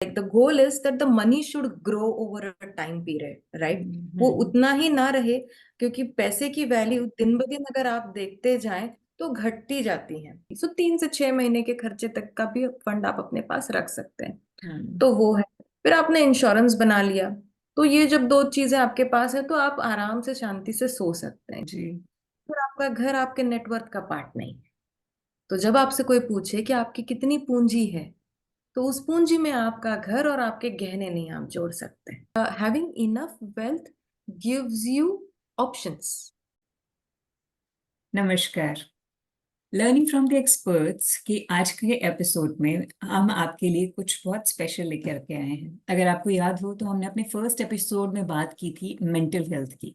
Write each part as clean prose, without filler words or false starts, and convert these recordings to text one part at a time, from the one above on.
like the goal is that the money should grow over a time period, right? वो हम्म। उतना ही ना रहे, क्योंकि पैसे की वैल्यू दिन ब दिन अगर आप देखते जाएं तो घटती जाती है। सो 3 से 6 महीने के खर्चे तक का भी फंड आप अपने पास रख सकते हैं। हम्म। तो वो है। फिर आपने इंश्योरेंस बना लिया, तो ये जब दो चीजें आपके पास है तो आप आराम से शांति से सो सकते हैं। जी। फिर आपका घर आपके नेटवर्थ का पार्ट नहीं है। तो जब आपसे कोई पूछे कि आपकी कितनी पूंजी है, तो उस पूंजी में आपका घर और आपके गहने नहीं आप जोड़ सकते। Having enough wealth gives you options. नमस्कार। लर्निंग फ्रॉम द एक्सपर्ट्स के आज के एपिसोड में हम आपके लिए कुछ बहुत स्पेशल लेकर के आए हैं। अगर आपको याद हो तो हमने अपने फर्स्ट एपिसोड में बात की थी मेंटल हेल्थ की।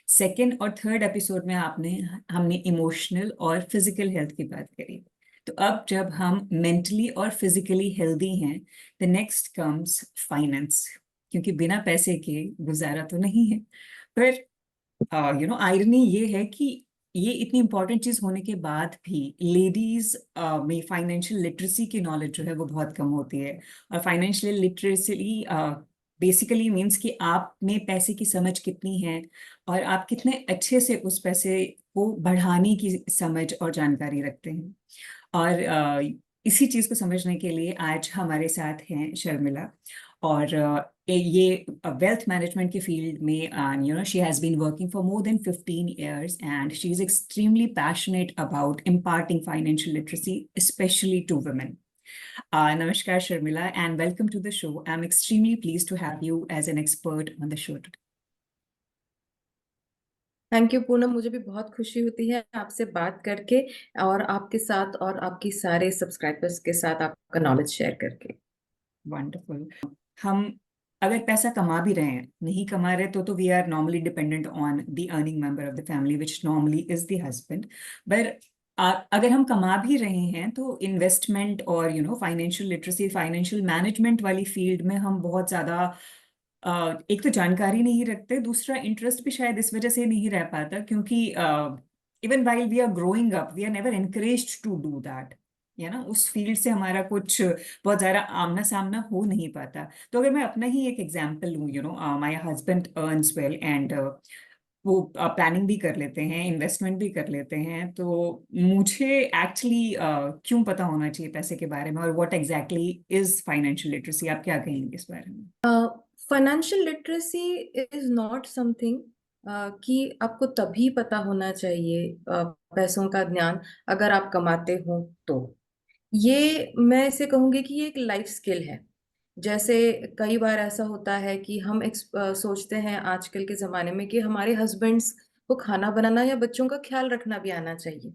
सेकंड और थर्ड एपिसोड में आपने हमने इमोशनल और फिजिकल हेल्थ की बात करी। तो अब जब हम मेंटली और फिजिकली हेल्दी हैं, द नेक्स्ट कम्स फाइनेंस, क्योंकि बिना पैसे के गुजारा तो नहीं है। पर आयरनी ये है कि ये इतनी इंपॉर्टेंट चीज होने के बाद भी लेडीज में फाइनेंशियल लिटरेसी की नॉलेज जो है वो बहुत कम होती है। और फाइनेंशियल लिटरेसी बेसिकली मीन्स कि आप में पैसे की समझ कितनी है और आप कितने अच्छे से उस पैसे को बढ़ाने की समझ और जानकारी रखते हैं। और इसी चीज को समझने के लिए आज हमारे साथ हैं शर्मिला। और ये वेल्थ मैनेजमेंट की फील्ड में she has been working for more than 15 years and she is extremely passionate about imparting financial literacy specially to women. नमस्कार Sharmila and welcome to the show. I am extremely please to have you as an expert on the show today. Thank you Poonam, मुझे भी बहुत खुशी होती है आपसे बात करके, और आपके साथ और आपकी सारे सब्सक्राइबर्स के साथ आपका नॉलेज शेयर करके। वंडरफुल। हम अगर पैसा कमा भी रहे हैं, नहीं कमा रहे तो we are normally dependent on the earning member of the family which normally is the husband. पर अगर हम कमा भी रहे हैं तो इन्वेस्टमेंट और फाइनेंशियल लिटरेसी फाइनेंशियल मैनेजमेंट वाली फील्ड में हम बहुत ज्यादा एक तो जानकारी नहीं रखते, दूसरा इंटरेस्ट भी शायद इस वजह से नहीं रह पाता क्योंकि even while we are growing up we are never encouraged to do that. ना उस फील्ड से हमारा कुछ बहुत ज़्यादा आमना सामना हो नहीं पाता। तो अगर मैं अपना ही एक एग्जांपल लूँ, my husband earns well and वो प्लानिंग भी कर लेते हैं, इन्वेस्टमेंट भी कर लेते हैं। तो मुझे एक्चुअली क्यों पता होना चाहिए पैसे के बारे में और what exactly is financial literacy? आप क्या कहेंगे इस बारे में? Financial literacy is not something कि आपको तभी पता होना चाहिए। पैसों का ज्ञान अगर आप कमाते हो तो ये मैं इसे कहूंगी कि ये एक लाइफ स्किल है। जैसे कई बार ऐसा होता है कि हम सोचते हैं आजकल के जमाने में कि हमारे हस्बैंड्स को खाना बनाना या बच्चों का ख्याल रखना भी आना चाहिए,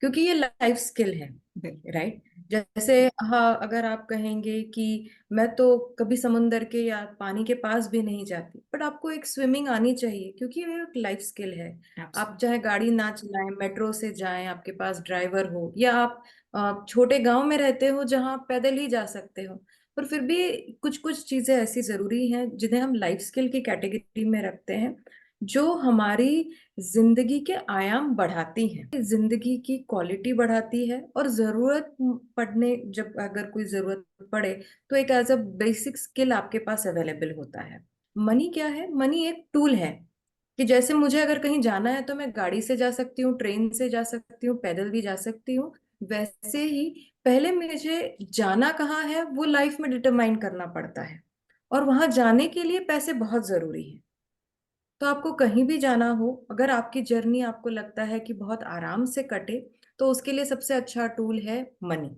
क्योंकि ये लाइफ स्किल है। बिल्कुल। राइट। जैसे हाँ, अगर आप कहेंगे कि मैं तो कभी समुंदर के या पानी के पास भी नहीं जाती, बट आपको एक स्विमिंग आनी चाहिए, क्योंकि ये एक लाइफ स्किल है। आप एब्सोल्युटली। चाहे गाड़ी ना चलाएं, मेट्रो से जाएं, आपके पास ड्राइवर हो, या आप छोटे गांव में रहते हो जहां आप पैदल ही जा सकते हो, पर फिर भी कुछ कुछ चीजें ऐसी जरूरी हैं जिन्हें हम लाइफ स्किल की कैटेगरी में रखते हैं, जो हमारी जिंदगी के आयाम बढ़ाती हैं, जिंदगी की क्वालिटी बढ़ाती है, और जरूरत पड़ने जब अगर कोई जरूरत पड़े तो एक एज अ बेसिक स्किल आपके पास अवेलेबल होता है। मनी क्या है? मनी एक टूल है कि जैसे मुझे अगर कहीं जाना है तो मैं गाड़ी से जा सकती हूँ, ट्रेन से जा सकती हूँ, पैदल भी जा सकती हूँ। वैसे ही पहले मुझे जाना कहाँ है वो लाइफ में डिटरमाइन करना पड़ता है, और वहां जाने के लिए पैसे बहुत जरूरी है। तो आपको कहीं भी जाना हो, अगर आपकी जर्नी आपको लगता है कि बहुत आराम से कटे, तो उसके लिए सबसे अच्छा टूल है मनी।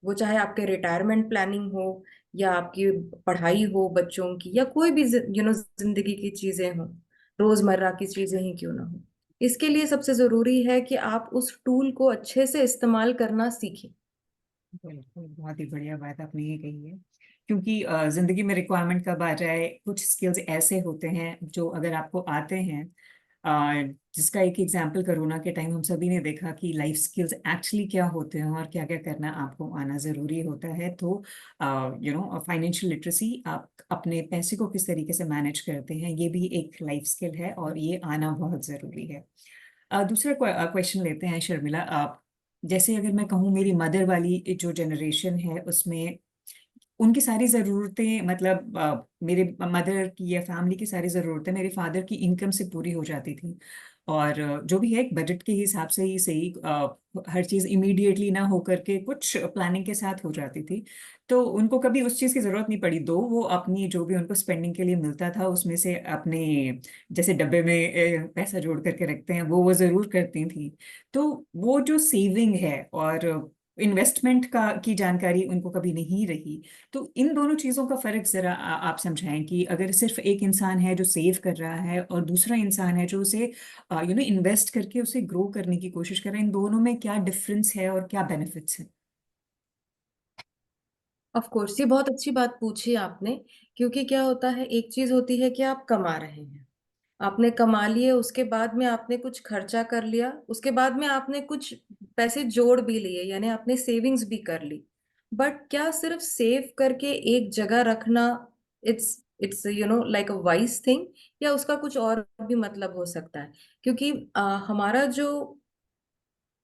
वो चाहे आपके रिटायरमेंट प्लानिंग हो, या आपकी पढ़ाई हो बच्चों की, या कोई भी जिंदगी की चीजें हो, रोजमर्रा की चीजें ही क्यों ना हो। इसके लिए सबसे जरूरी है कि आप उस टूल को अच्छे से इस्तेमाल करना सीखें। बिल्कुल, बहुत ही बढ़िया बात आपने ये कही है। क्योंकि जिंदगी में रिक्वायरमेंट कब आ जाए, कुछ स्किल्स ऐसे होते हैं जो अगर आपको आते हैं, जिसका एक एग्जांपल कोरोना के टाइम हम सभी ने देखा कि लाइफ स्किल्स एक्चुअली क्या होते हैं और क्या क्या करना आपको आना जरूरी होता है। तो फाइनेंशियल लिटरेसी, आप अपने पैसे को किस तरीके से मैनेज करते हैं, ये भी एक लाइफ स्किल है और ये आना बहुत जरूरी है। दूसरा क्वेश्चन लेते हैं शर्मिला। आप जैसे अगर मैं कहूँ मेरी मदर वाली जो जनरेशन है उसमें उनकी सारी ज़रूरतें, मतलब मेरे मदर की या फैमिली की सारी ज़रूरतें मेरे फादर की इनकम से पूरी हो जाती थी। और जो भी है एक बजट के हिसाब से ही सही, हर चीज़ इमीडिएटली ना होकर के कुछ प्लानिंग के साथ हो जाती थी। तो उनको कभी उस चीज़ की ज़रूरत नहीं पड़ी, दो वो अपनी जो भी उनको स्पेंडिंग के लिए मिलता था उसमें से अपने, जैसे डब्बे में पैसा जोड़ करके रखते हैं, वो ज़रूर करती थी। तो वो जो सेविंग है और इन्वेस्टमेंट का की जानकारी उनको कभी नहीं रही। तो इन दोनों चीजों का फर्क जरा आप समझाएं कि अगर सिर्फ एक इंसान है जो सेव कर रहा है और दूसरा इंसान है जो उसे इन्वेस्ट करके उसे ग्रो करने की कोशिश कर रहा है, इन दोनों में क्या डिफरेंस है और क्या बेनिफिट्स है? ऑफ कोर्स, ये बहुत अच्छी बात पूछी आपने। क्योंकि क्या होता है, एक चीज होती है कि आप कमा रहे हैं, आपने कमा लिए, उसके बाद में आपने कुछ खर्चा कर लिया, उसके बाद में आपने कुछ पैसे जोड़ भी लिए, यानी आपने सेविंग्स भी कर ली। बट क्या सिर्फ सेव करके एक जगह रखना, it's it's like a wise thing, या उसका कुछ और भी मतलब हो सकता है? क्योंकि हमारा जो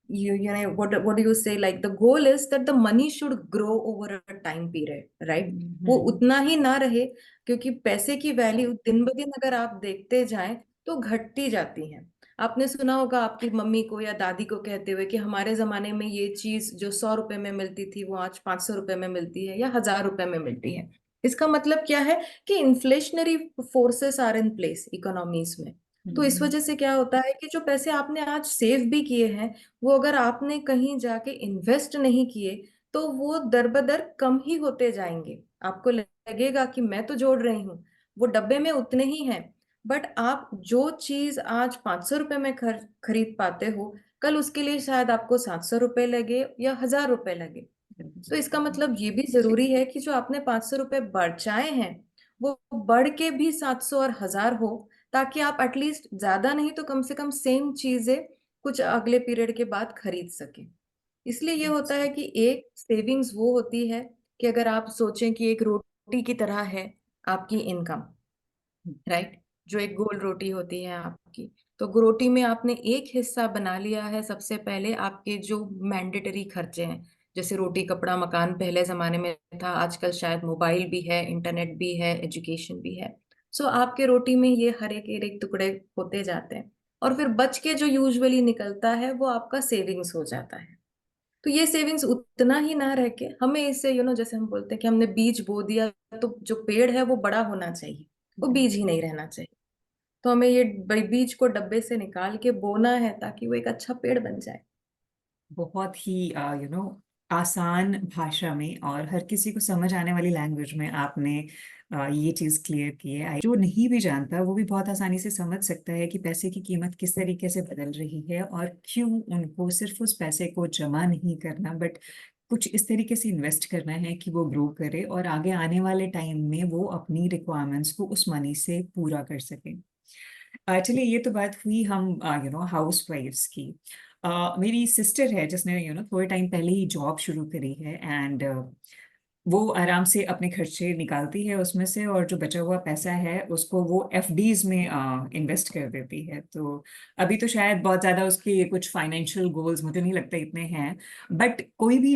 what do you say, like the goal is that the money should grow over a time period, right? वो हम्म। उतना ही ना रहे, क्योंकि पैसे की वैल्यू दिन ब दिन अगर आप देखते जाएं तो घटती जाती है। आपने सुना होगा आपकी मम्मी को या दादी को कहते हुए कि हमारे जमाने में ये चीज जो 100 रुपए में मिलती थी वो आज 500 रुपए में मिलती है या 1000 रुपए में मिलती है। इसका मतलब क्या है कि inflationary forces are in place economies में। तो इस हम्म। वजह से क्या होता है कि जो पैसे आपने आज सेव भी किए हैं, वो अगर आपने कहीं जाके इन्वेस्ट नहीं किए तो वो दर बदर कम ही होते जाएंगे। आपको लगेगा कि मैं तो जोड़ रही हूँ, वो डब्बे में उतने ही हैं, बट आप जो चीज आज 500 रुपए में खरीद पाते हो, कल उसके लिए शायद आपको 700 रुपए लगे या 1000 रुपए लगे। तो इसका मतलब ये भी जरूरी है कि जो आपने 500 रुपए बचाए हैं, वो बढ़ के भी 700 और 1000 हो, ताकि आप एटलीस्ट ज्यादा नहीं तो कम से कम सेम चीजें कुछ अगले पीरियड के बाद खरीद सके। इसलिए ये होता है कि एक सेविंग्स वो होती है कि अगर आप सोचें कि एक रोटी की तरह है आपकी इनकम, राइट? जो एक गोल रोटी होती है आपकी, तो रोटी में आपने एक हिस्सा बना लिया है सबसे पहले आपके जो मैंडेटरी खर्चे हैं, जैसे रोटी कपड़ा मकान पहले जमाने में था, आजकल शायद मोबाइल भी है, इंटरनेट भी है, एजुकेशन भी है। सो आपके रोटी में ये हर एक एक टुकड़े होते जाते हैं, और फिर बच के जो यूजुअली निकलता है वो आपका सेविंग्स हो जाता है। तो ये सेविंग्स उतना ही ना रह के हमें इससे जैसे हम बोलते हैं कि हमने बीज बो दिया, तो जो पेड़ है वो बड़ा होना चाहिए, वो बीज ही नहीं रहना चाहिए। तो हमें ये बीज को डब्बे से निकाल के बोना है ताकि वो एक अच्छा पेड़ बन जाए। बहुत ही आसान भाषा में और हर किसी को समझ आने वाली लैंग्वेज में आपने ये चीज क्लियर की है। जो नहीं भी जानता वो भी बहुत आसानी से समझ सकता है कि पैसे की कीमत किस तरीके से बदल रही है और क्यों उनको सिर्फ उस पैसे को जमा नहीं करना, बट कुछ इस तरीके से इन्वेस्ट करना है कि वो ग्रो करे और आगे आने वाले टाइम में वो अपनी रिक्वायरमेंट्स को उस मनी से पूरा कर सके। चलिए, ये तो बात हुई हम हाउस वाइफ्स की। मेरी सिस्टर है जिसने थोड़े टाइम पहले ही जॉब शुरू करी है, एंड वो आराम से अपने खर्चे निकालती है उसमें से, और जो बचा हुआ पैसा है उसको वो एफडीज में इन्वेस्ट कर देती है। तो अभी तो शायद बहुत ज़्यादा उसके कुछ फाइनेंशियल गोल्स मुझे नहीं लगता इतने हैं, बट कोई भी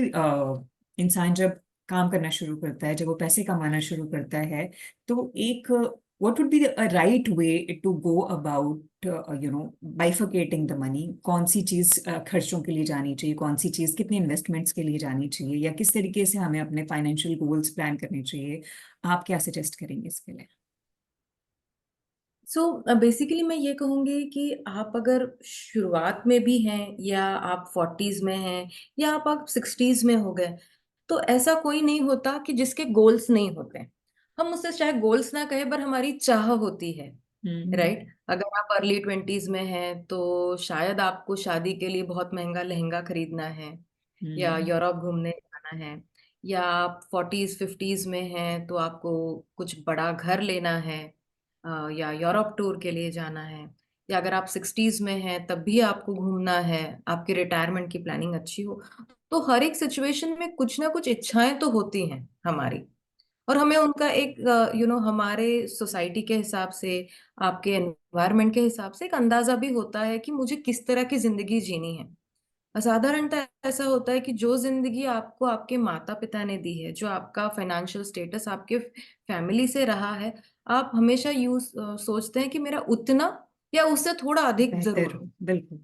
इंसान जब काम करना शुरू करता है, जब वो पैसे कमाना शुरू करता है, तो एक what would be a right way to go about bifurcating the money? कौन सी चीज खर्चों के लिए जानी चाहिए, कौन सी चीज कितने इन्वेस्टमेंट्स के लिए जानी चाहिए, या किस तरीके से हमें अपने फाइनेंशियल गोल्स प्लान करने चाहिए? आप क्या सजेस्ट करेंगे इसके लिए? सो बेसिकली मैं ये कहूंगी कि आप अगर शुरुआत में भी हैं, या आप 40s में हैं, या आप 60s में हो गए, तो ऐसा कोई नहीं होता कि जिसके गोल्स नहीं होते। हम उससे चाहे गोल्स ना कहें, पर हमारी चाह होती है, हम्म। राइट? अगर आप अर्ली 20s में हैं तो शायद आपको शादी के लिए बहुत महंगा लहंगा खरीदना है, या हम्म। यूरोप घूमने जाना है। या आप 40s 50s में हैं तो आपको कुछ बड़ा घर लेना है, या यूरोप टूर के लिए जाना है। या अगर आप 60s में हैं तब भी आपको घूमना है, आपकी रिटायरमेंट की प्लानिंग अच्छी हो। तो हर एक सिचुएशन में कुछ ना कुछ इच्छाएं तो होती हैं हमारी, और हमें उनका एक हमारे सोसाइटी के हिसाब से, आपके एनवायरनमेंट के हिसाब से एक अंदाजा भी होता है कि मुझे किस तरह की जिंदगी जीनी है। असाधारणता ऐसा होता है कि जो जिंदगी आपको आपके माता पिता ने दी है, जो आपका फाइनेंशियल स्टेटस आपके फैमिली से रहा है, आप हमेशा सोचते हैं कि मेरा उतना या उससे थोड़ा अधिक बेहतर जरूर हो, हो। बिल्कुल।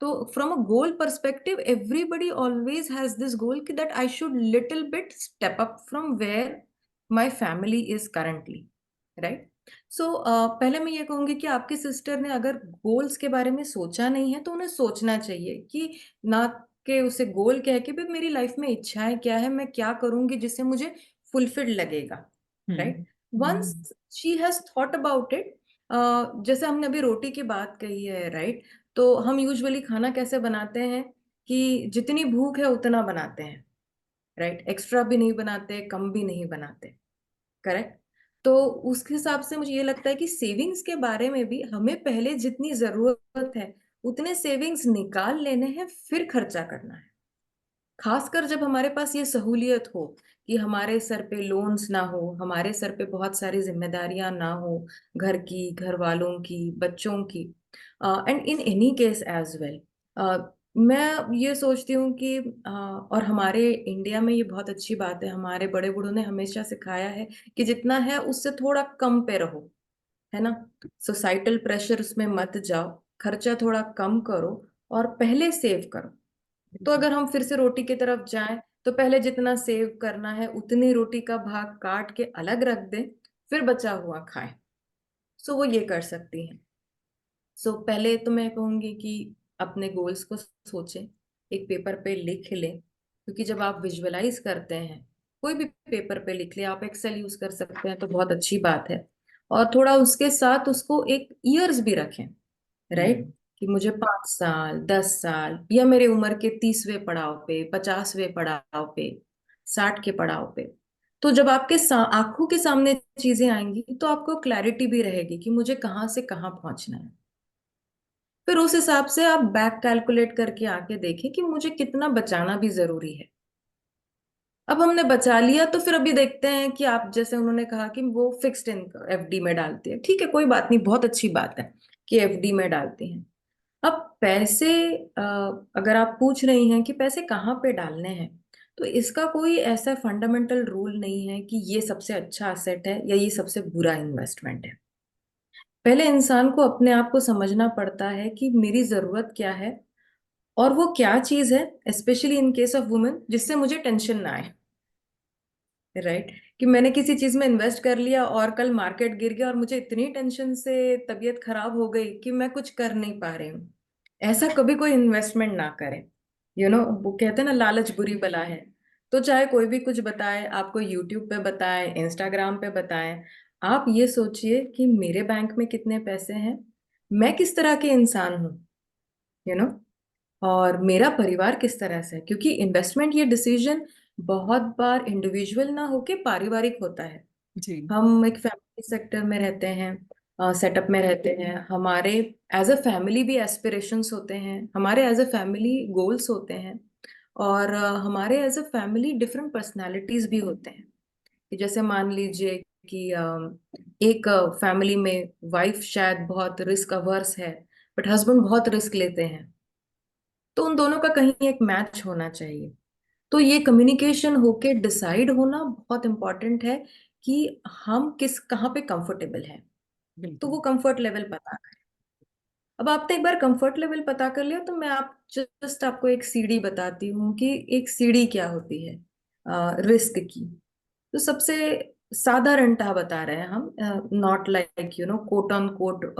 तो from a goal perspective, everybody always has this goal कि that I should little bit step up from where my family is currently, right? So पहले मैं ये कहूंगी कि आपकी सिस्टर ने अगर गोल्स के बारे में सोचा नहीं है तो उन्हें सोचना चाहिए कि ना कि उसे गोल कह के भी मेरी लाइफ में इच्छाएं क्या है, मैं क्या करूंगी जिससे मुझे फुलफिल्ड लगेगा, right? Hmm. Once hmm. She has thought about it, जैसे हमने अभी रोटी की बात कही है, राइट? तो हम यूजुअली खाना कैसे बनाते हैं कि जितनी भूख है उतना बनाते हैं, राइट? एक्स्ट्रा भी नहीं बनाते, कम भी नहीं बनाते, करेक्ट? तो उसके हिसाब से मुझे ये लगता है कि सेविंग्स के बारे में भी हमें पहले जितनी जरूरत है उतने सेविंग्स निकाल लेने हैं, फिर खर्चा करना है। खासकर जब हमारे पास ये सहूलियत हो कि हमारे सर पे लोन्स ना हो, हमारे सर पे बहुत सारी जिम्मेदारियां ना हो, घर की, घर वालों की, बच्चों की, and in any case as well. मैं ये सोचती हूँ कि और हमारे इंडिया में ये बहुत अच्छी बात है, हमारे बड़े बूढ़ों ने हमेशा सिखाया है कि जितना है उससे थोड़ा कम पे रहो, है ना? सोसाइटल प्रेशर उसमें मत जाओ, खर्चा थोड़ा कम करो और पहले सेव करो। तो बिल्कुल। अगर हम फिर से रोटी की तरफ जाएं तो पहले जितना सेव करना है उतनी रोटी का भाग काट के अलग रख दें, फिर बचा हुआ खाएं। सो वो ये कर सकती हैं। सो पहले तो मैं कहूंगी कि अपने गोल्स को सोचें, एक पेपर पे लिख लें, क्योंकि जब आप विजुअलाइज करते हैं, कोई भी पेपर पे लिख ले, आप एक्सेल यूज कर सकते हैं तो बहुत अच्छी बात है। और थोड़ा उसके साथ उसको एक ईयर्स भी रखें, राइट? हम्म। कि मुझे 5 साल, 10 साल, या मेरे उम्र के 30वें पड़ाव पे, 50वें पड़ाव पे, 60 के पड़ाव पे। तो जब आपके आंखों के सामने चीजें आएंगी तो आपको क्लैरिटी भी रहेगी कि मुझे कहाँ से कहाँ पहुंचना है। फिर उस हिसाब से आप बैक कैलकुलेट करके आके देखें कि मुझे कितना बचाना भी जरूरी है। अब हमने बचा लिया तो फिर अभी देखते हैं कि आप जैसे उन्होंने कहा कि वो फिक्स्ड इनकम एफडी में डालती है, ठीक है, कोई बात नहीं, बहुत अच्छी बात है कि एफडी में डालती हैं। अब पैसे, अ, अगर आप पूछ रही हैं कि पैसे कहाँ पे डालने हैं, तो इसका कोई ऐसा फंडामेंटल रूल नहीं है कि ये सबसे अच्छा असेट है या ये सबसे बुरा इन्वेस्टमेंट है। पहले इंसान को अपने आप को समझना पड़ता है कि मेरी जरूरत क्या है और वो क्या चीज है, specially in case of women, जिससे मुझे टेंशन ना आए, राइट? कि मैंने किसी चीज में इन्वेस्ट कर लिया और कल मार्केट गिर गया और मुझे इतनी टेंशन से तबीयत खराब हो गई कि मैं कुछ कर नहीं पा रही हूँ। ऐसा कभी कोई इन्वेस्टमेंट ना करें। वो कहते हैं ना, लालच बुरी बला है। तो चाहे कोई भी कुछ बताए, आपको यूट्यूब पे बताए, इंस्टाग्राम पे बताए, आप ये सोचिए कि मेरे बैंक में कितने पैसे हैं, मैं किस तरह के इंसान हूँ, यू नो और मेरा परिवार किस तरह से है। क्योंकि इन्वेस्टमेंट ये डिसीजन बहुत बार इंडिविजुअल ना होके पारिवारिक होता है। जी। हम एक फैमिली सेक्टर में रहते हैं, सेटअप में रहते हैं, हमारे एज अ फैमिली भी एस्पिरेशंस होते हैं, हमारे एज अ फैमिली गोल्स होते हैं, और हमारे as a family different personalities भी होते हैं। कि जैसे मान लीजिए कि एक फैमिली में वाइफ शायद बहुत रिस्क अवर्स है, बट हस्बैंड बहुत रिस्क लेते हैं, तो उन दोनों का कहीं एक मैच होना चाहिए। तो ये कम्युनिकेशन होके डिसाइड होना बहुत इंपॉर्टेंट है कि हम किस कहाँ पे कंफर्टेबल हैं। तो बिल्कुल। वो कंफर्ट लेवल पता करें। अब आपने एक बार कंफर्ट लेवल पता कर लिया तो मैं आप जस्ट आपको एक सीढ़ी बताती हूँ कि एक सीढ़ी क्या होती है रिस्क की। तो सबसे साधारणतः बता रहे हैं हम, not like quote on quote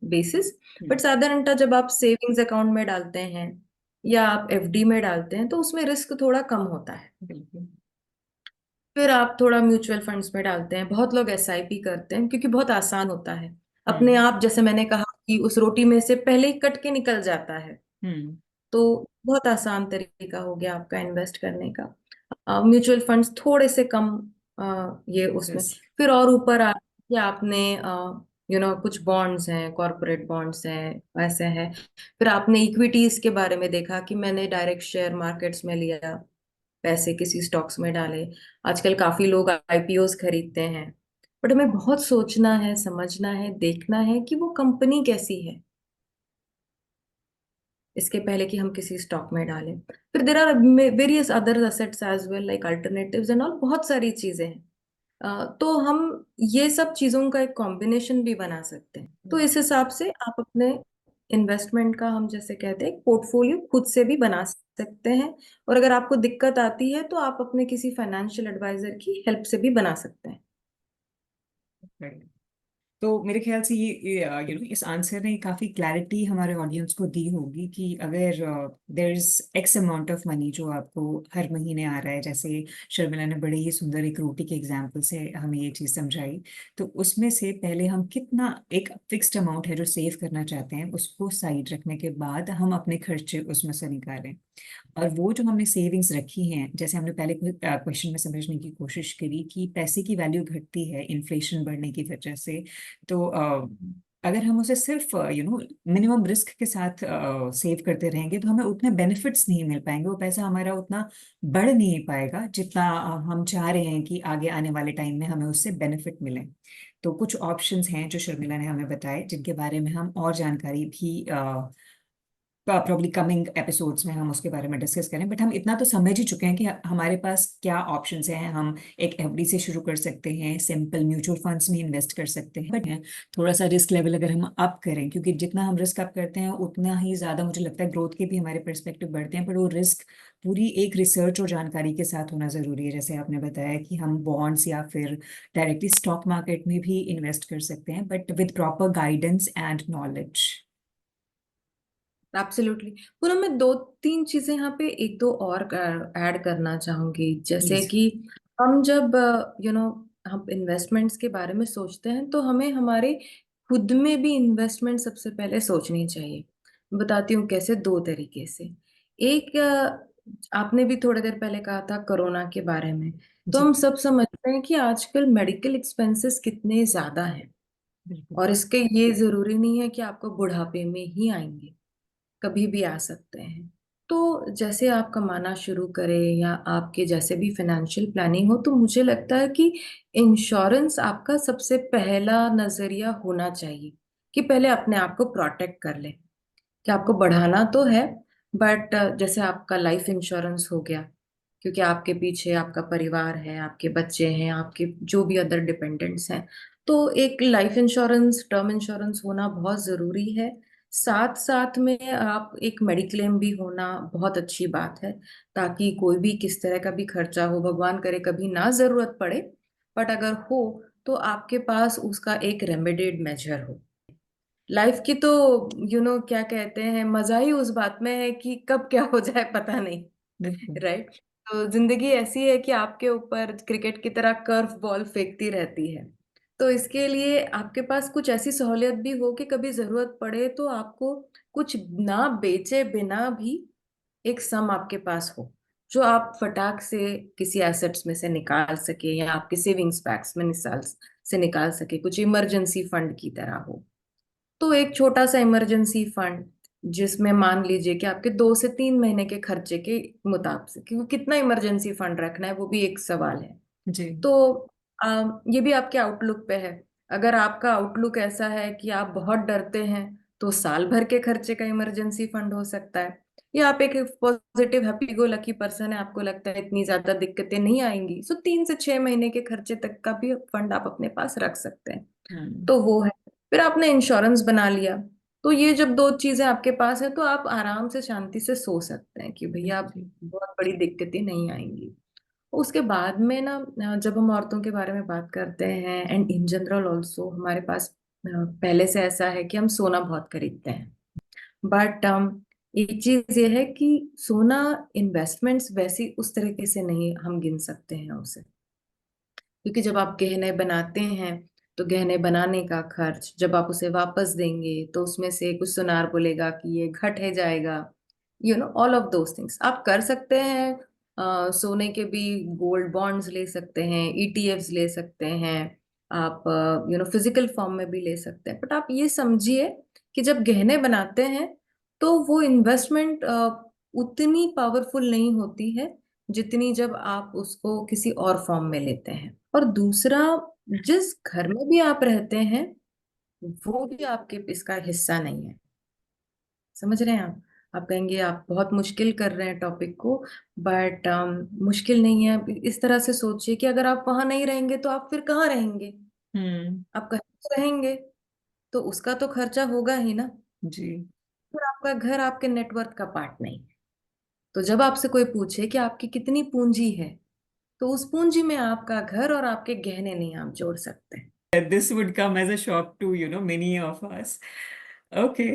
basis, hmm. But साधारणतः जब आप सेविंग्स अकाउंट में डालते हैं या आप एफडी में डालते हैं तो उसमें रिस्क थोड़ा कम होता है। बिल्कुल। फिर आप थोड़ा म्यूचुअल फंड्स में डालते हैं, बहुत लोग एसआईपी करते हैं क्योंकि बहुत आसान होता है। अपने हम्म। आप, जैसे मैंने कहा कि उस रोटी में से पहले ही कट के निकल जाता है। हम्म। तो बहुत आसान तरीका हो गया आपका इन्वेस्ट करने का। म्यूचुअल फंड्स थोड़े से कम, ये उसमें। रिस्क। फिर और ऊपर आ कि आपने कुछ बॉन्ड्स हैं, कॉरपोरेट बॉन्ड्स हैं, वैसे हैं। फिर आपने इक्विटीज के बारे में देखा कि मैंने डायरेक्ट शेयर मार्केट्स में लिया, पैसे किसी स्टॉक्स में डाले। आजकल काफी लोग आईपीओज खरीदते हैं। बट हमें बहुत सोचना है, समझना है, देखना है कि वो कंपनी कैसी है। इसके पहले कि हम किसी स्टॉक में डालें। फिर there are various other assets as well like alternatives and all, बहुत सारी चीजें हैं। तो हम ये सब चीजों का एक कॉम्बिनेशन भी बना सकते हैं। तो इस हिसाब से आप अपने इन्वेस्टमेंट का, हम जैसे कहते हैं, पोर्टफोलियो खुद से भी बना सकते हैं। और अगर आपको दिक्कत आती है तो आप अपने किसी फाइनेंशियल एडवाइजर की हेल्प से भी बना सकते हैं। Right. तो मेरे ख्याल से ये इस आंसर ने काफी क्लैरिटी हमारे ऑडियंस को दी होगी कि अगर there is x amount of money जो आपको हर महीने आ रहा है, जैसे शर्मिला ने बड़े ही सुंदर एक रोटी के एग्जांपल से हमें ये चीज समझाई, तो उसमें से पहले हम कितना एक फिक्स्ड अमाउंट है जो सेव करना चाहते हैं उसको साइड रखने के बाद हम अपने खर्चे उसमें से निकालें। और वो जो हमने सेविंग्स रखी हैं, जैसे हमने पहले क्वेश्चन में समझने की कोशिश करी कि पैसे की वैल्यू घटती है इन्फ्लेशन बढ़ने की वजह से, तो अगर हम उसे सिर्फ मिनिमम रिस्क के साथ सेव करते रहेंगे तो हमें उतने बेनिफिट्स नहीं मिल पाएंगे, वो पैसा हमारा उतना बढ़ नहीं पाएगा जितना हम चाह रहे हैं कि आगे आने वाले टाइम में हमें उससे बेनिफिट मिले। तो कुछ ऑप्शंस हैं जो शर्मिला ने हमें बताए, जिनके बारे में हम और जानकारी भी प्रॉब्ली कमिंग एपिसोड्स में हम उसके बारे में डिस्कस करें। बट हम इतना तो समझ ही चुके हैं कि हमारे पास क्या ऑप्शंस हैं। हम एक एफडी से शुरू कर सकते हैं, सिंपल म्यूचुअल फंड्स में इन्वेस्ट कर सकते हैं, बट थोड़ा सा रिस्क लेवल अगर हम अप करें, क्योंकि जितना हम रिस्क अप करते हैं उतना ही ज़्यादा मुझे लगता है ग्रोथ के भी हमारे पर्सपेक्टिव बढ़ते हैं। पर वो रिस्क पूरी एक रिसर्च और जानकारी के साथ होना ज़रूरी है। जैसे आपने बताया कि हम बॉन्ड्स या फिर डायरेक्टली स्टॉक मार्केट में भी इन्वेस्ट कर सकते हैं, but with proper guidance and knowledge. Absolutely. Poonam, मैं दो तीन चीजें यहाँ पे एक दो और ऐड करना चाहूंगी। जैसे प्लीज। कि हम जब हम इन्वेस्टमेंट्स के बारे में सोचते हैं तो हमें हमारे खुद में भी इन्वेस्टमेंट सबसे पहले सोचनी चाहिए। मैं बताती हूँ कैसे, दो तरीके से। एक, आपने भी थोड़ी देर पहले कहा था कोरोना के बारे में। तो जी। हम सब समझते हैं कि आजकल मेडिकल एक्सपेंसेस कितने ज्यादा हैं। बिल्कुल। और इसके ये जरूरी नहीं है कि आपको बुढ़ापे में ही आएंगे, कभी भी आ सकते हैं। तो जैसे आप कमाना शुरू करें या आपके जैसे भी फाइनेंशियल प्लानिंग हो, तो मुझे लगता है कि इंश्योरेंस आपका सबसे पहला नजरिया होना चाहिए। कि पहले अपने आप को प्रोटेक्ट कर ले, कि आपको बढ़ाना तो है, बट जैसे आपका लाइफ इंश्योरेंस हो गया, क्योंकि आपके पीछे आपका परिवार है, आपके बच्चे हैं, आपके जो भी अदर डिपेंडेंट्स हैं। तो एक लाइफ इंश्योरेंस, टर्म इंश्योरेंस होना बहुत जरूरी है। साथ साथ में आप एक मेडिक्लेम भी होना बहुत अच्छी बात है, ताकि कोई भी किस तरह का भी खर्चा हो, भगवान करे कभी ना जरूरत पड़े, बट अगर हो तो आपके पास उसका एक रेमेडेड मेजर हो। लाइफ की तो क्या कहते हैं, मजा ही उस बात में है कि कब क्या हो जाए पता नहीं। बिल्कुल। राइट। तो जिंदगी ऐसी है कि आपके ऊपर क्रिकेट की तरह कर्व बॉल फेंकती रहती है। तो इसके लिए आपके पास कुछ ऐसी सहूलियत भी हो कि कभी जरूरत पड़े तो आपको कुछ ना बेचे बिना भी एक सम आपके पास हो, जो आप फटाक से किसी एसेट्स में से निकाल सके या आपके सेविंग्स बैग्स में निकाल से निकाल सके, कुछ इमरजेंसी फंड की तरह हो। तो एक छोटा सा इमरजेंसी फंड, जिसमें मान लीजिए कि आपके 2 से 3 महीने के खर्चे के मुताबिक, क्योंकि कितना इमरजेंसी फंड रखना है वो भी एक सवाल है। जी। तो ये भी आपके आउटलुक पे है। अगर आपका आउटलुक ऐसा है कि आप बहुत डरते हैं, तो साल भर के खर्चे का इमरजेंसी फंड हो सकता है। या आप एक positive happy go lucky person है, आपको लगता है इतनी ज्यादा दिक्कतें नहीं आएंगी, सो 3 से 6 महीने के खर्चे तक का भी फंड आप अपने पास रख सकते हैं। हम्म। तो वो है। फिर आपने इंश्योरेंस बना लिया, तो ये जब दो चीजें आपके पास है तो आप आराम से शांति से सो सकते हैं कि भैया आप, जी। बहुत बड़ी दिक्कतें नहीं आएंगी। उसके बाद में ना, जब हम औरतों के बारे में बात करते हैं एंड इन जनरल ऑल्सो, हमारे पास पहले से ऐसा है कि हम सोना बहुत खरीदते हैं। बट एक चीज ये है कि सोना इन्वेस्टमेंट्स वैसी उस तरीके से नहीं हम गिन सकते हैं उसे। क्योंकि जब आप गहने बनाते हैं तो गहने बनाने का खर्च, जब आप उसे वापस देंगे तो उसमें से कुछ सुनार बोलेगा कि ये घट है जाएगा, ऑल ऑफ दोज थिंग्स आप कर सकते हैं। सोने के भी गोल्ड बॉन्ड्स ले सकते हैं, ईटीएफ्स ले सकते हैं, आप फिजिकल फॉर्म में भी ले सकते हैं। बट आप ये समझिए कि जब गहने बनाते हैं तो वो इन्वेस्टमेंट उतनी पावरफुल नहीं होती है जितनी जब आप उसको किसी और फॉर्म में लेते हैं। और दूसरा, जिस घर में भी आप रहते हैं वो भी आपके इसका हिस्सा नहीं है। समझ रहे हैं आप? आप कहेंगे आप बहुत मुश्किल कर रहे हैं टॉपिक को, बट मुश्किल नहीं है। इस तरह से सोचिए कि अगर आप वहां नहीं रहेंगे तो आप फिर कहाँ रहेंगे? हम्म। आप कहीं तो रहेंगे, तो उसका तो खर्चा होगा ही ना। जी। फिर आपका घर आपके नेटवर्थ का पार्ट नहीं है। तो जब आपसे कोई पूछे कि आपकी कितनी पूंजी है, तो उस पूंजी में आपका घर और आपके गहने नहीं आप जोड़ सकते। This would come as a shock to many of us. Okay.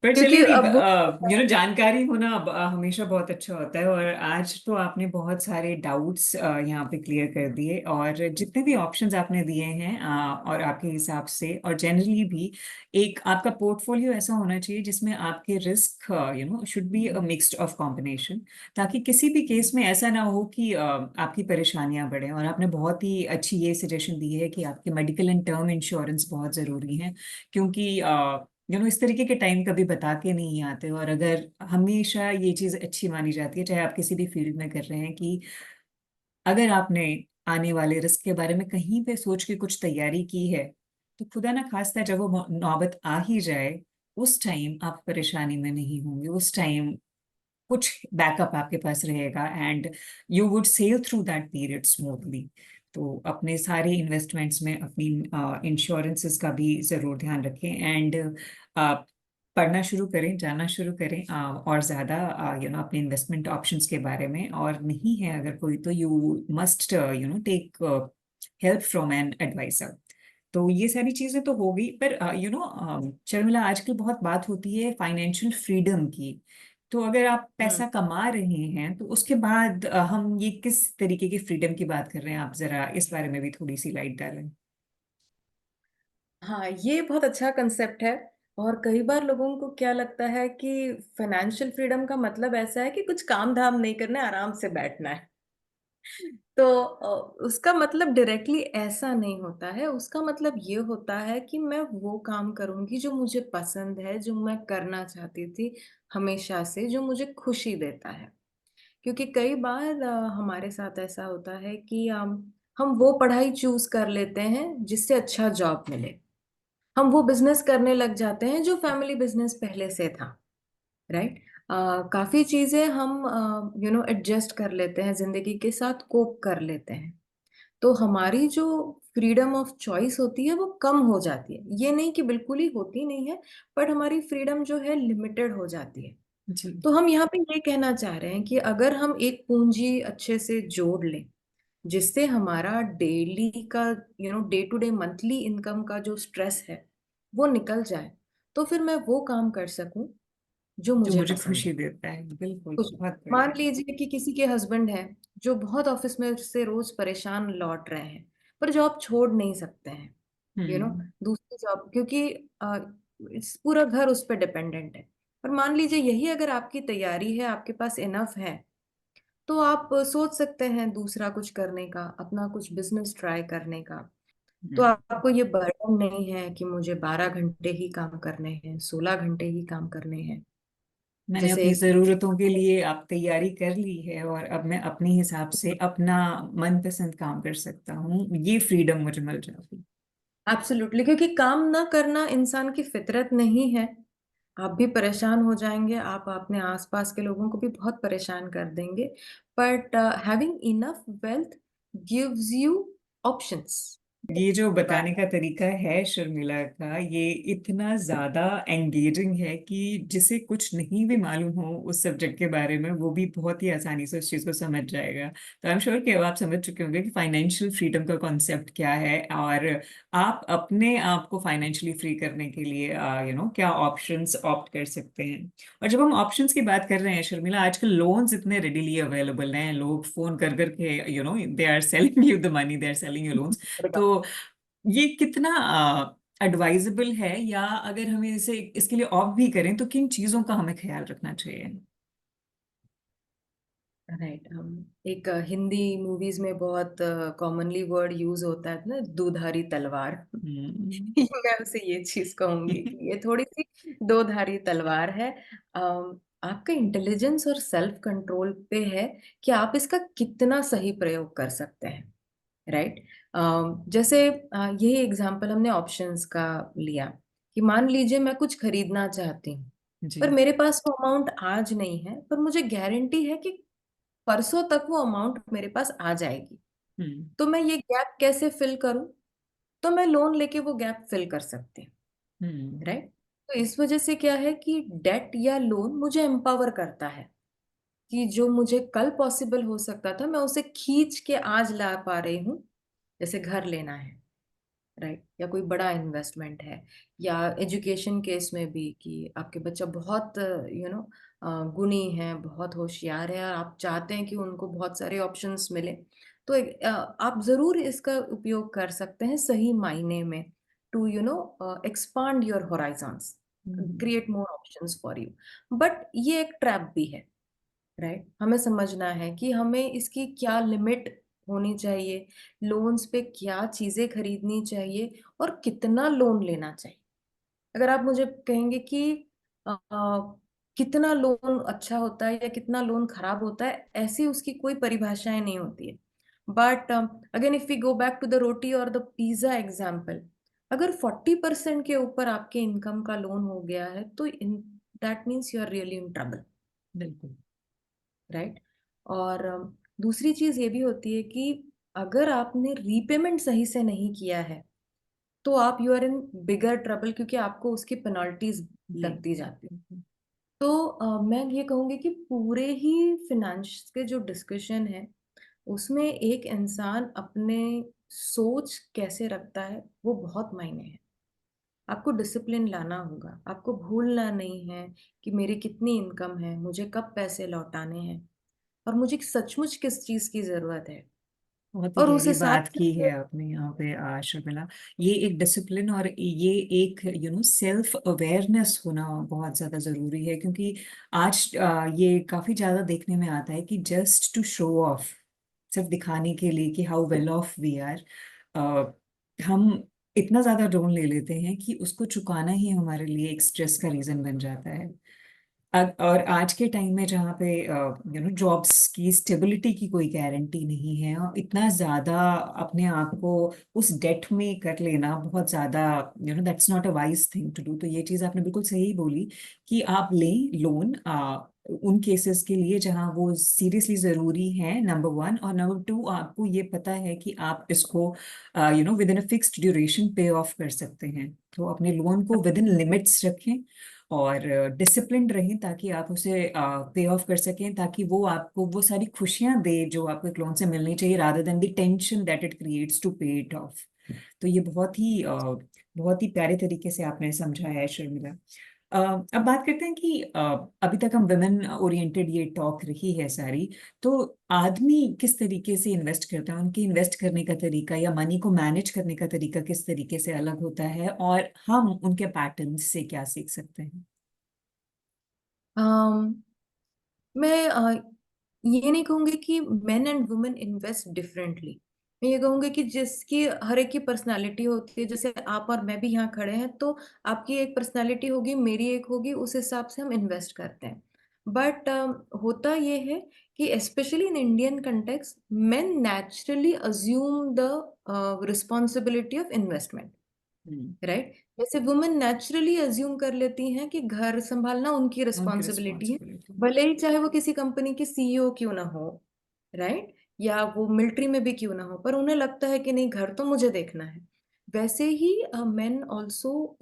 पर चलिए क्योंकि नहीं, अब वो जानकारी होना हमेशा बहुत अच्छा होता है। और आज तो आपने बहुत सारे डाउट्स यहाँ पे क्लियर कर दिए, और जितने भी ऑप्शंस आपने दिए हैं और आपके हिसाब से, और जनरली भी एक आपका पोर्टफोलियो ऐसा होना चाहिए जिसमें आपके risk should be a mixed of combination, ताकि किसी भी केस में ऐसा ना हो कि आपकी परेशानियां बढ़े। और आपने बहुत ही अच्छी ये सजेशन दी है कि आपके मेडिकल एंड टर्म इंश्योरेंस बहुत ज़रूरी है, क्योंकि इस तरीके के टाइम कभी बता के नहीं आते। और अगर हमेशा ये चीज अच्छी मानी जाती है, चाहे आप किसी भी फील्ड में कर रहे हैं, कि अगर आपने आने वाले रिस्क के बारे में कहीं पे सोच के कुछ तैयारी की है, तो खुदा ना खास्ता जब वो नौबत आ ही जाए, उस टाइम आप परेशानी में नहीं होंगे। उस टाइम कुछ बैकअप आपके पास रहेगा, and you would sail through that period smoothly. तो अपने सारे इन्वेस्टमेंट्स में अपनी इंश्योरेंसेस का भी ज़रूर ध्यान रखें, एंड पढ़ना शुरू करें, जानना शुरू करें, और ज़्यादा अपने इन्वेस्टमेंट ऑप्शंस के बारे में। और नहीं है अगर कोई, तो you must take help from an advisor. तो ये सारी चीजें तो हो गई, पर शर्मिला, आजकल बहुत बात होती है फाइनेंशियल फ्रीडम की। तो अगर आप हम्म, पैसा कमा रहे हैं, तो उसके बाद हम ये किस तरीके की फ्रीडम की बात कर रहे हैं? आप जरा इस बारे में भी थोड़ी सी लाइट डालें। हाँ, ये बहुत अच्छा कंसेप्ट है। और कई बार लोगों को क्या लगता है कि फाइनेंशियल फ्रीडम का मतलब ऐसा है कि कुछ काम धाम नहीं करना है, आराम से बैठना है। तो उसका मतलब डायरेक्टली ऐसा नहीं होता है। उसका मतलब ये होता है कि मैं वो काम करूंगी जो मुझे पसंद है, जो मैं करना चाहती थी हमेशा से, जो मुझे खुशी देता है। क्योंकि कई बार हमारे साथ ऐसा होता है कि हम वो पढ़ाई चूज कर लेते हैं जिससे अच्छा जॉब मिले। हम वो बिजनेस करने लग जाते हैं जो फैमिली बिजनेस पहले से था, राइट। काफी चीजें हम एडजस्ट कर लेते हैं, जिंदगी के साथ कोप कर लेते हैं। तो हमारी जो फ्रीडम ऑफ चॉइस होती है वो कम हो जाती है। ये नहीं कि बिल्कुल ही होती नहीं है, बट हमारी फ्रीडम जो है लिमिटेड हो जाती है। जी। तो हम यहाँ पे ये कहना चाह रहे हैं कि अगर हम एक पूंजी अच्छे से जोड़ लें, जिससे हमारा डेली का day to day monthly income का जो स्ट्रेस है वो निकल जाए, तो फिर मैं वो काम कर सकूं जो जो मुझे मुझे पसंद खुशी है। देता है, बिल्कुल, कुछ बहुत मान बढ़िया। लीजिए कि किसी के हस्बैंड है जो बहुत ऑफिस में से रोज परेशान लौट रहे हैं, पर जॉब छोड़ नहीं सकते हैं, हम्म। दूसरी जॉब, क्योंकि इस पूरा घर उस पर डिपेंडेंट है। पर मान लीजिए यही अगर आपकी तैयारी है, आपके पास इनफ है, तो आप सोच सकते हैं दूसरा कुछ करने का, अपना कुछ बिजनेस ट्राई करने का। तो हम्म। आपको ये बर्डन नहीं है कि मुझे 12 घंटे ही काम करने हैं, 16 घंटे ही काम करने हैं। मैंने जैसे अपनी ज़रूरतों के लिए आप तैयारी कर ली है, और अब मैं अपने हिसाब से अपना मनपसंद काम कर सकता हूँ। ये फ्रीडम मुझे मिल जाती। एब्सोल्युटली, क्योंकि काम ना करना इंसान की फितरत नहीं है। आप भी परेशान हो जाएंगे, आप अपने आसपास के लोगों को भी बहुत परेशान कर देंगे। But having enough wealth gives you options. ये जो बताने का तरीका है शर्मिला का, ये इतना ज्यादा एंगेजिंग है कि जिसे कुछ नहीं भी मालूम हो उस सब्जेक्ट के बारे में, वो भी बहुत ही आसानी से उस चीज को समझ जाएगा। तो आई एम श्योर कि अब आप समझ चुके होंगे कि फाइनेंशियल फ्रीडम का कॉन्सेप्ट क्या है, और आप अपने आप को फाइनेंशियली फ्री करने के लिए क्या ऑप्शंस ऑप्ट कर सकते हैं। और जब हम ऑप्शंस की बात कर रहे हैं शर्मिला, आजकल लोन्स इतने रेडिली अवेलेबल हैं, लोग फोन कर करके they are selling you the money, they are selling you loans. तो ये कितना एडवाइजेबल है, या अगर हमें इसे इसके लिए ऑप्ट भी करें, तो किन चीजों का हमें ख्याल रखना चाहिए? राइट। हम एक हिंदी मूवीज में बहुत कॉमनली वर्ड यूज होता है ना, दुधारी तलवार। हम्म। मैं उसे ये चीज कहूंगी कि ये थोड़ी सी दो धारी तलवार है। आपका इंटेलिजेंस और सेल्फ कंट्रोल पे है कि आप इसका कितना सही प्रयोग कर सकते हैं, राइट। जैसे यही एग्जांपल हमने ऑप्शंस का लिया, कि मान लीजिए मैं कुछ खरीदना चाहती हूँ, पर जी। मेरे पास वो अमाउंट आज नहीं है, पर मुझे गारंटी है कि परसों तक वो अमाउंट मेरे पास आ जाएगी। हम्म। तो मैं ये गैप कैसे फिल करूं? तो मैं लोन लेके वो गैप फिल कर सकती हूँ, हम्म। राइट? तो इस वजह से क्या है कि डेट या लोन मुझे एम्पावर करता है कि जो मुझे कल पॉसिबल हो सकता था, मैं उसे खींच के आज ला पा रही हूँ। जैसे घर लेना है, राइट, या कोई बड़ा इन्वेस्टमेंट है, या एजुकेशन केस में भी कि आपके बच्चा बहुत गुणी है, बहुत होशियार है, और आप चाहते हैं कि उनको बहुत सारे ऑप्शंस मिले। तो आप जरूर इसका उपयोग कर सकते हैं सही मायने में, to expand your horizons, hmm. Create more options for you. But ये एक ट्रैप भी है, राइट? हमें समझना है कि हमें इसकी क्या लिमिट होनी चाहिए, लोन्स पे क्या चीजें खरीदनी चाहिए, और कितना लोन लेना चाहिए। अगर आप मुझे कहेंगे कि कितना लोन अच्छा होता है या कितना लोन खराब होता है, ऐसी उसकी कोई परिभाषाएं नहीं होती है। But again, if we go back to the roti और द पिज्जा एग्जाम्पल, अगर 40% के ऊपर आपके इनकम का लोन हो गया है, तो that means you are really in trouble, बिल्कुल। राइट? और दूसरी चीज ये भी होती है कि अगर आपने रीपेमेंट सही से नहीं किया है, तो आप you are in bigger trouble, क्योंकि आपको उसकी पेनल्टीज जी। लगती जाती है। बिल्कुल। तो मैं ये कहूंगी कि पूरे ही फिनेंस के जो डिस्कशन है, उसमें एक इंसान अपने सोच कैसे रखता है वो बहुत मायने है। आपको डिसिप्लिन लाना होगा, आपको भूलना नहीं है कि मेरी कितनी इनकम है, मुझे कब पैसे लौटाने हैं, और मुझे सचमुच किस चीज की जरूरत है, बहुत ही और उस गहरी हिसाब बात की से। है आपने यहाँ पे शर्मिला। ये एक डिसिप्लिन और ये एक सेल्फ अवेयरनेस होना बहुत ज़्यादा ज़रूरी है, क्योंकि आज ये काफ़ी ज़्यादा देखने में आता है कि जस्ट टू शो ऑफ, सिर्फ दिखाने के लिए कि how well off we are, हम इतना ज़्यादा लोन ले लेते हैं कि उसको चुकाना ही हमारे लिए एक स्ट्रेस का रीज़न बन जाता है। और आज के टाइम में जहाँ पे जॉब्स की स्टेबिलिटी की कोई गारंटी नहीं है, और इतना ज़्यादा अपने आप को उस डेट में कर लेना बहुत ज़्यादा, that's not a wise thing to do. तो ये चीज़ आपने बिल्कुल सही बोली कि आप लें लोन उन केसेस के लिए जहाँ वो सीरियसली ज़रूरी है, नंबर वन। और नंबर टू, आपको ये पता है कि आप इसको with in a fixed duration पे ऑफ कर सकते हैं। तो अपने लोन को विद इन लिमिट्स रखें और डिसिप्लिन्ड रहें, ताकि आप उसे पे ऑफ कर सकें, ताकि वो आपको वो सारी खुशियां दे जो आपको एक लोन से मिलनी चाहिए, rather than the tension that it creates to पे इट ऑफ। तो ये बहुत ही प्यारे तरीके से आपने समझाया है शर्मिला। अब बात करते हैं कि अभी तक हम वुमेन ओरिएंटेड ये टॉक रही है सारी, तो आदमी किस तरीके से इन्वेस्ट करता है, उनके इन्वेस्ट करने का तरीका या मनी को मैनेज करने का तरीका किस तरीके से अलग होता है, और हम उनके पैटर्न्स से क्या सीख सकते हैं? अम, मैं ये नहीं कहूंगी कि main and women invest differently. मैं ये कहूंगी कि जिसकी हर एक की पर्सनालिटी होती है, जैसे आप और मैं भी यहाँ खड़े हैं, तो आपकी एक पर्सनालिटी होगी, मेरी एक होगी, उस हिसाब से हम इन्वेस्ट करते हैं। बट होता ये है कि specially in Indian context, main naturally assume the responsibility of investment, hmm. Right? जैसे वुमेन नेचुरली अज्यूम कर लेती हैं कि घर संभालना उनकी उनकी रिस्पॉन्सिबिलिटी है, रिस्पॉन्सिबिलिटी। भले ही चाहे वो किसी कंपनी की सीईओ क्यों ना हो, राइट, या वो मिलिट्री में भी क्यों ना हो, पर उन्हें लगता है कि नहीं, घर तो मुझे देखना है। वैसे ही men also,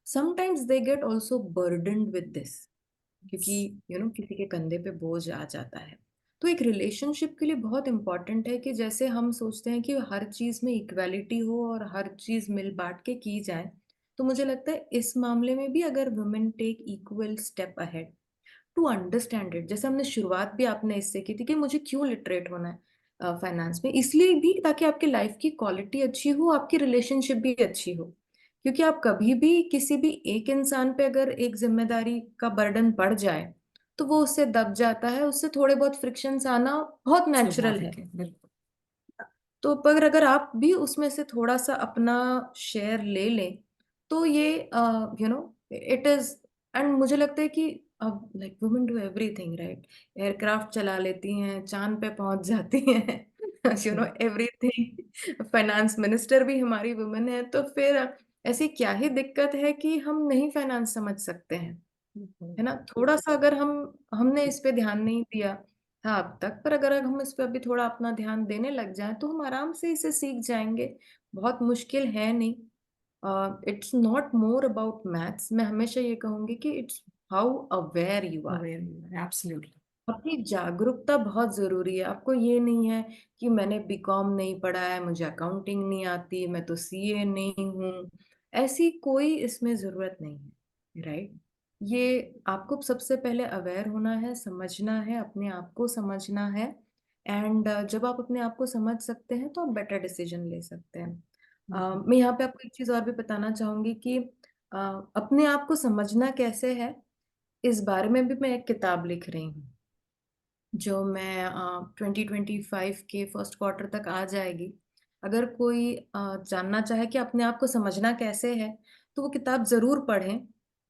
sometimes they get also burdened with this, क्योंकि किसी के कंधे पे बोझ आ जाता है। तो एक रिलेशनशिप के लिए बहुत इंपॉर्टेंट है कि जैसे हम सोचते हैं कि हर चीज में इक्वालिटी हो और हर चीज मिल बांट के की जाए, तो मुझे लगता है इस मामले में भी अगर women take equal step ahead to understand it, जैसे हमने शुरुआत भी आपने इससे की थी कि मुझे क्यों लिटरेट होना है फाइनेंस में, इसलिए भी ताकि आपकी लाइफ की क्वालिटी अच्छी हो, आपकी रिलेशनशिप भी अच्छी हो। क्योंकि आप कभी भी किसी भी एक इंसान पे अगर एक जिम्मेदारी का बर्डन पड़ जाए, तो वो उससे दब जाता है, उससे थोड़े बहुत फ्रिक्शंस आना बहुत नेचुरल है। स्वाभाविक है, बिल्कुल। तो पर अगर आप भी उसमें से थोड़ा सा अपना शेयर ले लें, तो ये इट इज, एंड मुझे लगता है कि अब like women do everything, right? Aircraft चला लेती हैं, चांद पे पहुंच जाती हैं, एवरीथिंग। फाइनेंस मिनिस्टर भी हमारी वुमेन है, तो फिर ऐसी क्या ही दिक्कत है कि हम नहीं फाइनेंस समझ सकते हैं? है ना? थोड़ा सा अगर हमने इस पे ध्यान नहीं दिया था अब तक, पर अगर हम इस पे अभी थोड़ा अपना ध्यान देने लग जाएं तो हम आराम से इसे सीख जाएंगे। बहुत मुश्किल है नहीं। It's not more about maths. मैं हमेशा ये कहूंगी कि it's how aware you are. Absolutely. अपनी जागरूकता बहुत ज़रूरी है। आपको ये नहीं है कि मैंने बीकॉम नहीं पढ़ा है, मुझे अकाउंटिंग नहीं आती, मैं तो सीए नहीं हूँ। ऐसी कोई इसमें ज़रूरत नहीं है, राइट? ये आपको सबसे पहले अवेयर होना है, समझना है, अपने आप को समझना है। एंड जब आप अपने आप को समझ सकते हैं तो आप बेटर डिसीजन ले सकते हैं। मैं यहाँ पे आपको एक चीज़ और भी बताना चाहूँगी कि अ, अपने आप को समझना कैसे है, इस बारे में भी मैं एक किताब लिख रही हूँ। जो मैं 2025 के फर्स्ट क्वार्टर तक आ जाएगी। अगर कोई जानना चाहे कि अपने आप को समझना कैसे है, तो वो किताब ज़रूर पढ़ें।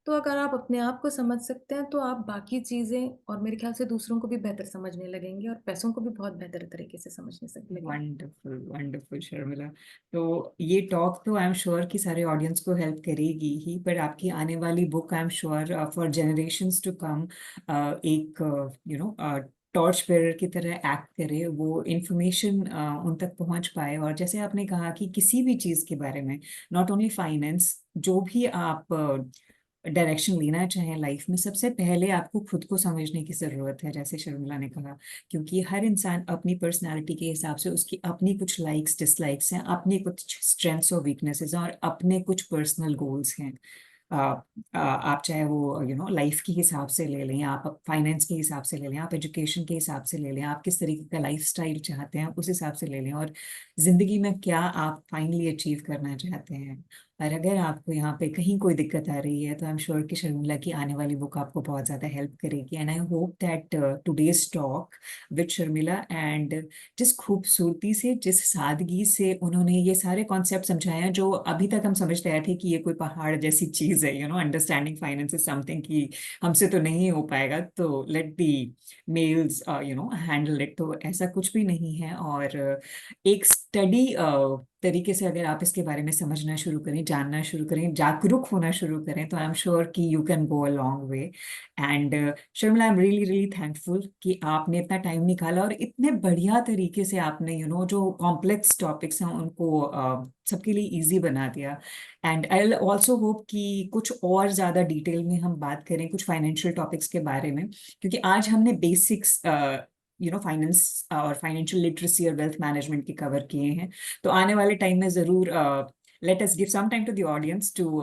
तो अगर आप अपने आप को समझ सकते हैं, तो आप बाकी चीज़ें और मेरे ख्याल से दूसरों को भी बेहतर समझने लगेंगे और पैसों को भी बहुत बेहतर तरीके से समझने सक लगेंगे। Wonderful wonderful Sharmila. तो ये टॉक तो आई एम श्योर कि सारे ऑडियंस को हेल्प करेगी ही, पर आपकी आने वाली book I am sure for generations to come एक टॉर्च बेरर की तरह एक्ट करे, वो इंफॉर्मेशन उन तक पहुंच पाए। और जैसे आपने कहा कि किसी भी चीज़ के बारे में, नॉट ओनली फाइनेंस, जो भी आप डायरेक्शन लेना चाहें लाइफ में, सबसे पहले आपको खुद को समझने की ज़रूरत है, जैसे शर्मिला ने कहा। क्योंकि हर इंसान अपनी पर्सनालिटी के हिसाब से, उसकी अपनी कुछ लाइक्स डिसलाइक्स हैं, अपनी कुछ स्ट्रेंथ्स और वीकनेसेस हैं, और अपने कुछ पर्सनल गोल्स हैं। आप चाहे वो लाइफ के हिसाब से ले लें, आप फाइनेंस के हिसाब से ले लें, आप एजुकेशन के हिसाब से ले लें, आप किस तरीके का लाइफ स्टाइल चाहते हैं उस हिसाब से ले लें, और जिंदगी में क्या आप फाइनली अचीव करना चाहते हैं। और अगर आपको यहाँ पे कहीं कोई दिक्कत आ रही है, तो आई एम श्योर कि शर्मिला की आने वाली बुक आपको बहुत ज़्यादा हेल्प करेगी। And I hope that today's talk with Sharmila, and जिस खूबसूरती से, जिस सादगी से उन्होंने ये सारे कॉन्सेप्ट समझाए हैं जो अभी तक हम समझते आए थे कि ये कोई पहाड़ जैसी चीज़ है, अंडरस्टैंडिंग फाइनेंस इज समथिंग कि हमसे तो नहीं हो पाएगा, तो let the males handle it. तो ऐसा कुछ भी नहीं है। और एक स्टडी तरीके से अगर आप इसके बारे में समझना शुरू करें, जानना शुरू करें, जागरूक होना शुरू करें, तो आई एम श्योर कि you can go a long way. And Sharmila, I am really really thankful कि आपने इतना टाइम निकाला और इतने बढ़िया तरीके से आपने जो कॉम्प्लेक्स टॉपिक्स हैं उनको सबके लिए इजी बना दिया। एंड आई ऑल्सो होप कि कुछ और ज़्यादा डिटेल में हम बात करें कुछ फाइनेंशियल टॉपिक्स के बारे में, क्योंकि आज हमने बेसिक्स फाइनेंस और फाइनेंशियल लिटरेसी और वेल्थ मैनेजमेंट के कवर किए हैं। तो आने वाले टाइम में ज़रूर let us give some time to the audience to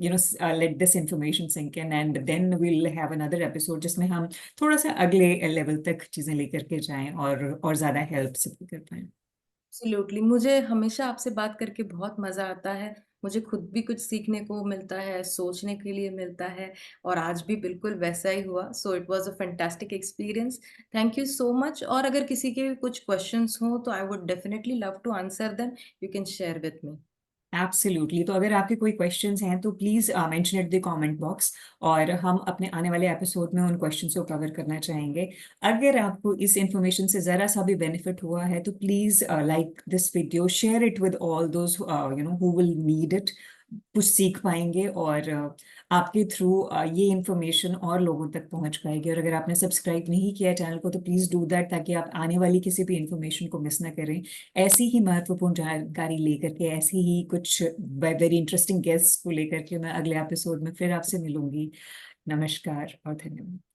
let this information sink in, and then we'll have another episode जिसमें हम थोड़ा सा अगले लेवल तक चीज़ें लेकर के जाएं और ज़्यादा हेल्प से कर पाएं। एब्सोल्युटली। मुझे हमेशा आपसे बात करके बहुत मज़ा आता है। मुझे खुद भी कुछ सीखने को मिलता है, सोचने के लिए मिलता है और आज भी बिल्कुल वैसा ही हुआ। So it was a fantastic experience. Thank you so much. और अगर किसी के कुछ क्वेश्चंस हों तो I would definitely love to answer them. You can share with me. Absolutely. तो अगर आपके कोई क्वेश्चंस हैं तो please mention it the comment box, और हम अपने आने वाले एपिसोड में उन क्वेश्चंस को कवर करना चाहेंगे। अगर आपको इस इंफॉर्मेशन से ज़रा सा भी बेनिफिट हुआ है, तो please like this video, share it with all those who will need it. कुछ सीख पाएंगे, और आपके थ्रू ये इंफॉर्मेशन और लोगों तक पहुंच पाएगी। और अगर आपने सब्सक्राइब नहीं किया चैनल को, तो प्लीज़ डू दैट, ताकि आप आने वाली किसी भी इंफॉर्मेशन को मिस ना करें। ऐसी ही महत्वपूर्ण जानकारी लेकर के, ऐसी ही कुछ वेरी इंटरेस्टिंग गेस्ट को लेकर के मैं अगले एपिसोड में फिर आपसे मिलूंगी। नमस्कार और धन्यवाद।